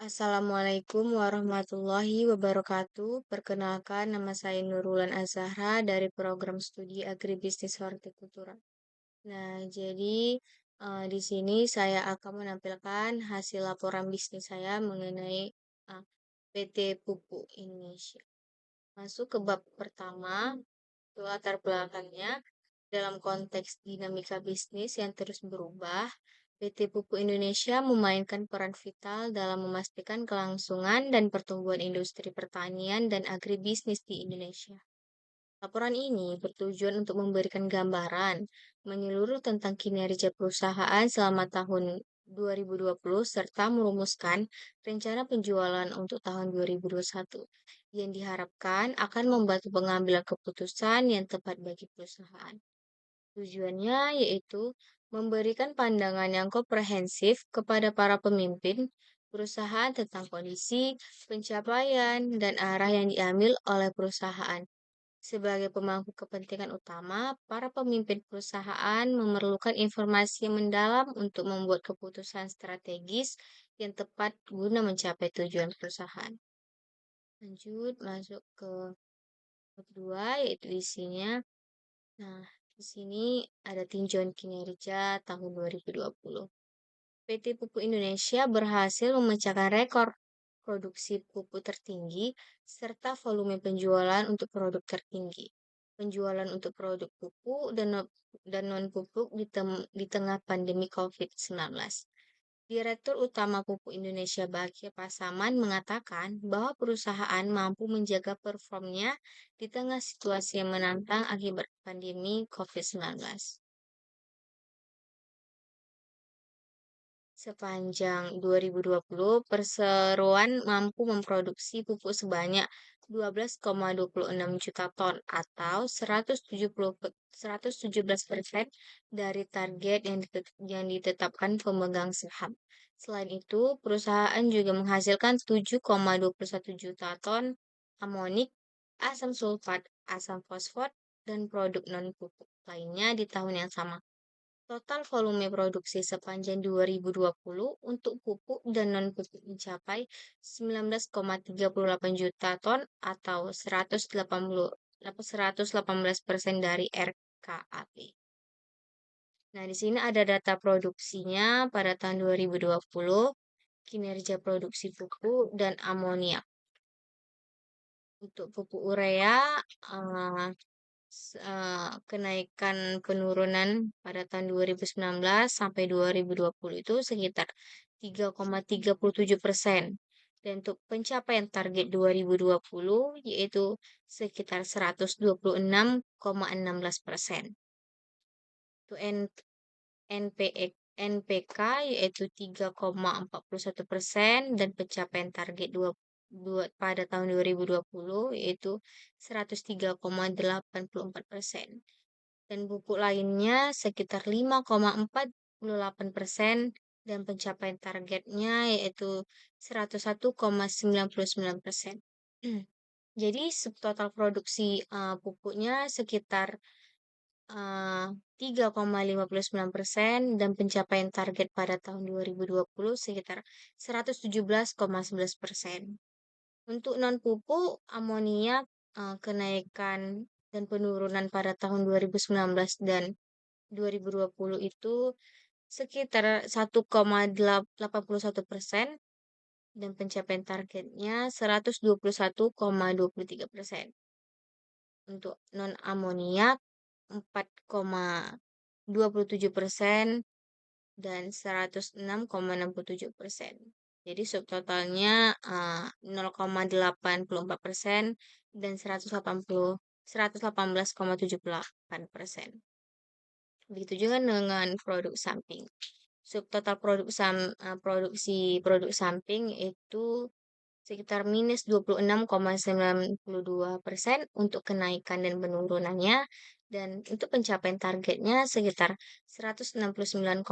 Assalamualaikum warahmatullahi wabarakatuh. Perkenalkan, nama saya Nurulan Azahra dari program studi Agribisnis Hortikultura. Nah, jadi di sini saya akan menampilkan hasil laporan bisnis saya mengenai PT Pupuk Indonesia. Masuk ke bab pertama, itu latar belakangnya. Dalam konteks dinamika bisnis yang terus berubah, PT Pupuk Indonesia memainkan peran vital dalam memastikan kelangsungan dan pertumbuhan industri pertanian dan agribisnis di Indonesia. Laporan ini bertujuan untuk memberikan gambaran menyeluruh tentang kinerja perusahaan selama tahun 2020 serta merumuskan rencana penjualan untuk tahun 2021 yang diharapkan akan membantu pengambilan keputusan yang tepat bagi perusahaan. Tujuannya yaitu memberikan pandangan yang komprehensif kepada para pemimpin perusahaan tentang kondisi, pencapaian, dan arah yang diambil oleh perusahaan. Sebagai pemangku kepentingan utama, para pemimpin perusahaan memerlukan informasi yang mendalam untuk membuat keputusan strategis yang tepat guna mencapai tujuan perusahaan. Lanjut masuk ke bab 2, yaitu isinya. Nah, di sini ada tinjauan kinerja tahun 2020. PT Pupuk Indonesia berhasil memecahkan rekor produksi pupuk tertinggi serta volume penjualan untuk produk tertinggi. Penjualan untuk produk pupuk dan non-pupuk di tengah pandemi COVID-19. Direktur Utama Pupuk Indonesia Bagja Pasaman mengatakan bahwa perusahaan mampu menjaga performnya di tengah situasi yang menantang akibat pandemi COVID-19. Sepanjang 2020, perseroan mampu memproduksi pupuk sebanyak 12,26 juta ton atau 117% dari target yang ditetapkan pemegang saham. Selain itu, perusahaan juga menghasilkan 7,21 juta ton amonik, asam sulfat, asam fosfat, dan produk non-pupuk lainnya di tahun yang sama. Total volume produksi sepanjang 2020 untuk pupuk dan non-pupuk mencapai 19,38 juta ton atau 118% dari RKAP. Nah, di sini ada data produksinya pada tahun 2020, kinerja produksi pupuk dan amoniak. Untuk pupuk urea, eh, kenaikan penurunan pada tahun 2019 sampai 2020 itu sekitar 3,37%. Dan untuk pencapaian target 2020 yaitu sekitar 126,16%. Untuk NPK yaitu 3,41% dan pencapaian target pada tahun 2020 yaitu 103,84%. Dan pupuk lainnya sekitar 5,48% dan pencapaian targetnya yaitu 101,99%. Jadi total produksi pupuknya sekitar 3,59% dan pencapaian target pada tahun 2020 sekitar 117,11%. Untuk non-pupuk, amoniak kenaikan dan penurunan pada tahun 2019 dan 2020 itu sekitar 1,81% dan pencapaian targetnya 121,23%. Untuk non-amoniak 4,27% dan 106,67%. Jadi subtotalnya 0,84% dan 118,78%. Begitu juga dengan produk samping. Subtotal produksi produk samping itu sekitar minus 26,92% untuk kenaikan dan penurunannya, dan untuk pencapaian targetnya sekitar 169,59%.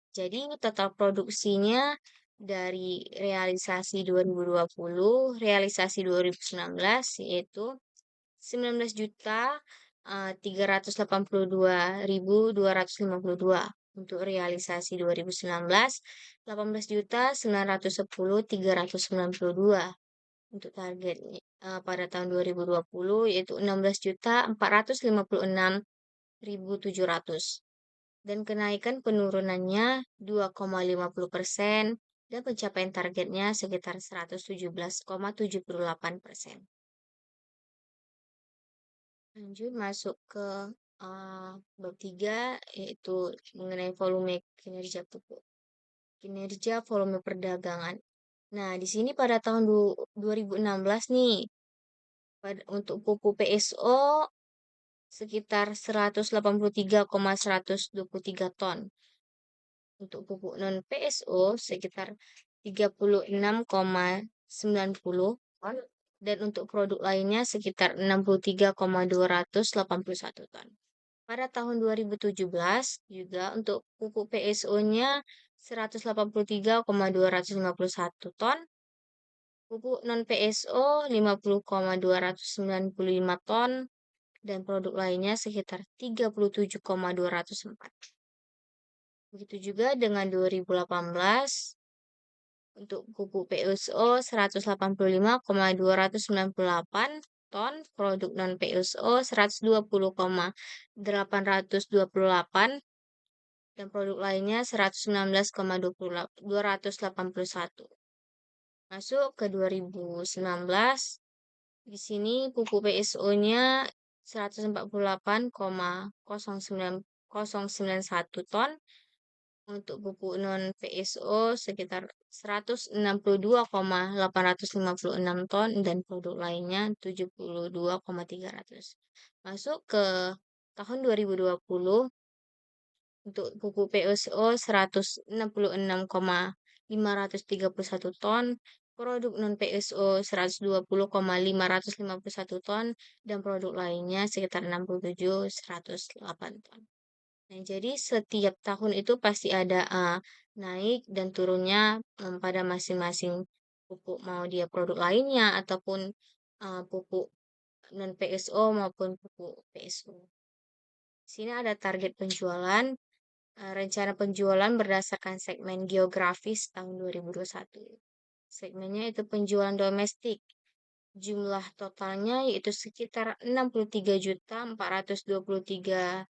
Jadi total produksinya dari realisasi 2020, realisasi 2019 yaitu 19.382.252 Untuk realisasi 2019, 18.910.392. Untuk target pada tahun 2020 yaitu 16.456.700. Dan kenaikan penurunannya 2,50% dan pencapaian targetnya sekitar 117,78%. Lanjut masuk ke bab 3 yaitu mengenai volume kinerja pupuk. Kinerja volume perdagangan. Nah, di sini pada tahun 2016 nih, untuk pupuk PSO sekitar 183,123 ton. Untuk pupuk non PSO sekitar 36,90 ton. Dan untuk produk lainnya sekitar 63,281 ton. Pada tahun 2017 juga untuk pupuk PSO-nya 183,251 ton, pupuk non PSO 50,295 ton, dan produk lainnya sekitar 37,204. Begitu juga dengan 2018 untuk pupuk PSO 185,298 ton, produk non PSO 120,828 dan produk lainnya 119,281. Masuk ke 2019, di sini pupuk PSO-nya 148,091 ton, untuk pupuk non PSO sekitar 162,856 ton dan produk lainnya 72,300. Masuk ke tahun 2020 untuk pupuk PSO 166,531 ton, produk non PSO 120,551 ton dan produk lainnya sekitar 67,108 ton. Nah, jadi setiap tahun itu pasti ada naik dan turunnya pada masing-masing pupuk, mau dia produk lainnya ataupun pupuk non PSO maupun pupuk PSO. Sini ada target penjualan, rencana penjualan berdasarkan segmen geografis tahun 2021. Segmennya itu penjualan domestik. Jumlah totalnya yaitu sekitar 63.423.053.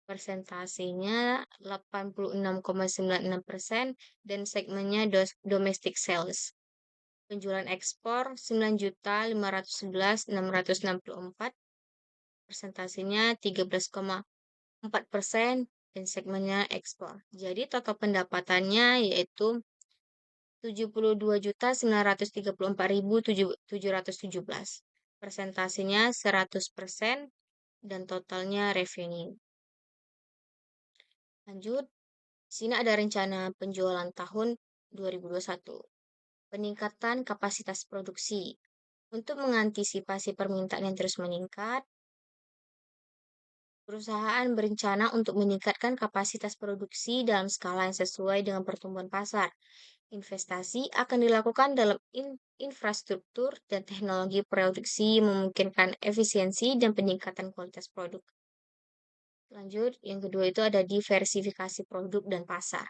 Persentasenya 86,96% dan segmennya domestic sales. Penjualan ekspor 9.511.664. Persentasenya 13,4% dan segmennya ekspor. Jadi total pendapatannya yaitu 72.934.717. Presentasinya 100% dan totalnya revenue. Lanjut, sini ada rencana penjualan tahun 2021. Peningkatan kapasitas produksi. Untuk mengantisipasi permintaan yang terus meningkat, perusahaan berencana untuk meningkatkan kapasitas produksi dalam skala yang sesuai dengan pertumbuhan pasar. Investasi akan dilakukan dalam infrastruktur dan teknologi produksi yang memungkinkan efisiensi dan peningkatan kualitas produk. Lanjut, yang kedua itu ada diversifikasi produk dan pasar.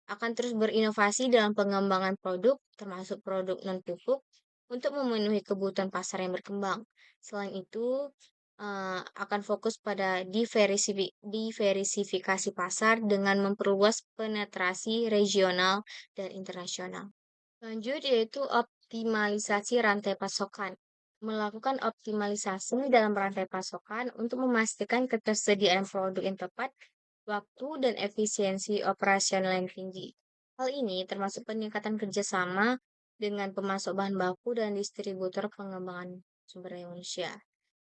Akan terus berinovasi dalam pengembangan produk, termasuk produk non-pupuk, untuk memenuhi kebutuhan pasar yang berkembang. Selain itu, akan fokus pada diversifikasi pasar dengan memperluas penetrasi regional dan internasional. Lanjut yaitu optimalisasi rantai pasokan. Melakukan optimalisasi dalam rantai pasokan untuk memastikan ketersediaan produk yang tepat, waktu, dan efisiensi operasional yang tinggi. Hal ini termasuk peningkatan kerjasama dengan pemasok bahan baku dan distributor pengembangan sumber daya manusia.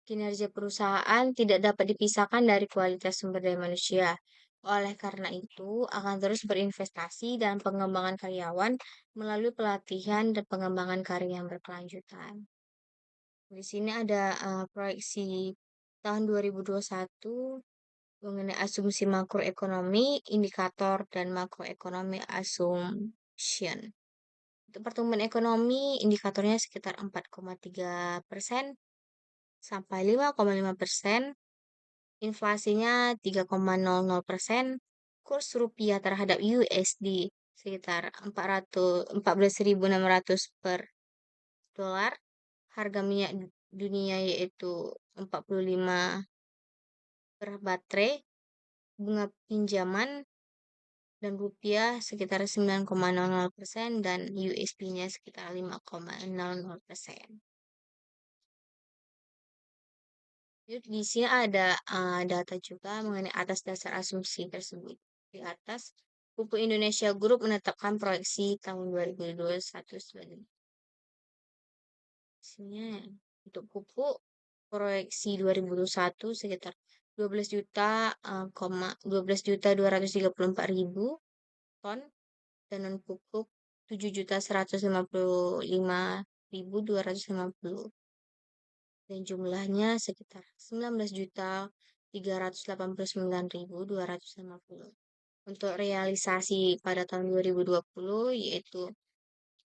Kinerja perusahaan tidak dapat dipisahkan dari kualitas sumber daya manusia. Oleh karena itu, akan terus berinvestasi dalam pengembangan karyawan melalui pelatihan dan pengembangan karir yang berkelanjutan. Di sini ada proyeksi tahun 2021 mengenai asumsi makroekonomi, indikator, dan makroekonomi assumption. Untuk pertumbuhan ekonomi, indikatornya sekitar 4,3% sampai 5,5%. Inflasinya 3,00%, kurs rupiah terhadap USD sekitar 14.600 per dolar, harga minyak dunia yaitu 45 per baterai, bunga pinjaman dan rupiah sekitar 9,00% dan USD-nya sekitar 5,00%. Jadi di sini ada data juga mengenai atas dasar asumsi tersebut. Di atas, Pupuk Indonesia Group menetapkan proyeksi tahun 2021 sebagai hasilnya untuk pupuk proyeksi 2021 sekitar 12 juta, 12.234.000 ton dan non pupuk 7.155.250 dan jumlahnya sekitar 19.389.250. Untuk realisasi pada tahun 2020 yaitu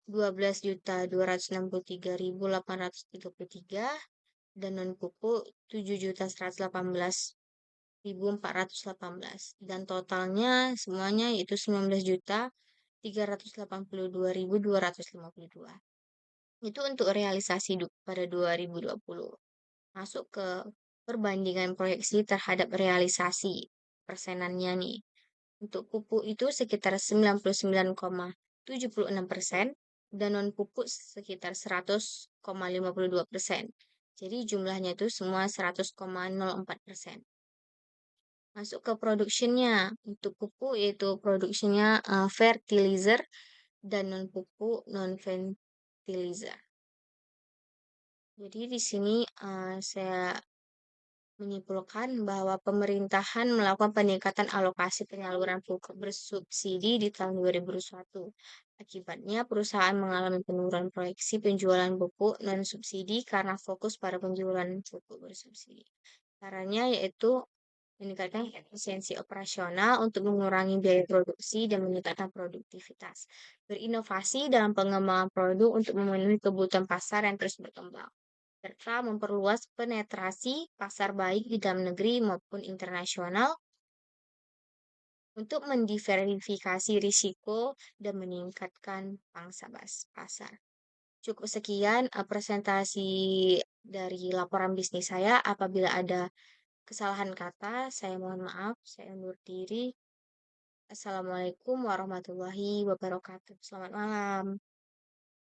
12.263.833 dan non pupuk 7.118.418 dan totalnya semuanya yaitu 19.382.252. Itu untuk realisasi pada 2020. Masuk ke perbandingan proyeksi terhadap realisasi persenannya nih. Untuk pupuk itu sekitar 99,76% dan non pupuk sekitar 100,52%. Jadi jumlahnya itu semua 100,04%. Masuk ke productionnya. Untuk pupuk yaitu productionnya fertilizer dan non pupuk non fertilizer. Jadi di sini saya menyimpulkan bahwa pemerintahan melakukan peningkatan alokasi penyaluran pupuk bersubsidi di tahun 2021. Akibatnya, perusahaan mengalami penurunan proyeksi penjualan pupuk non-subsidi karena fokus pada penjualan pupuk bersubsidi. Caranya yaitu meningkatkan efisiensi operasional untuk mengurangi biaya produksi dan meningkatkan produktivitas. Berinovasi dalam pengembangan produk untuk memenuhi kebutuhan pasar yang terus berkembang serta memperluas penetrasi pasar baik di dalam negeri maupun internasional untuk mendiversifikasi risiko dan meningkatkan pangsa pasar. Cukup sekian presentasi dari laporan bisnis saya. Apabila ada kesalahan kata, saya mohon maaf. Saya undur diri. Assalamualaikum warahmatullahi wabarakatuh. Selamat malam.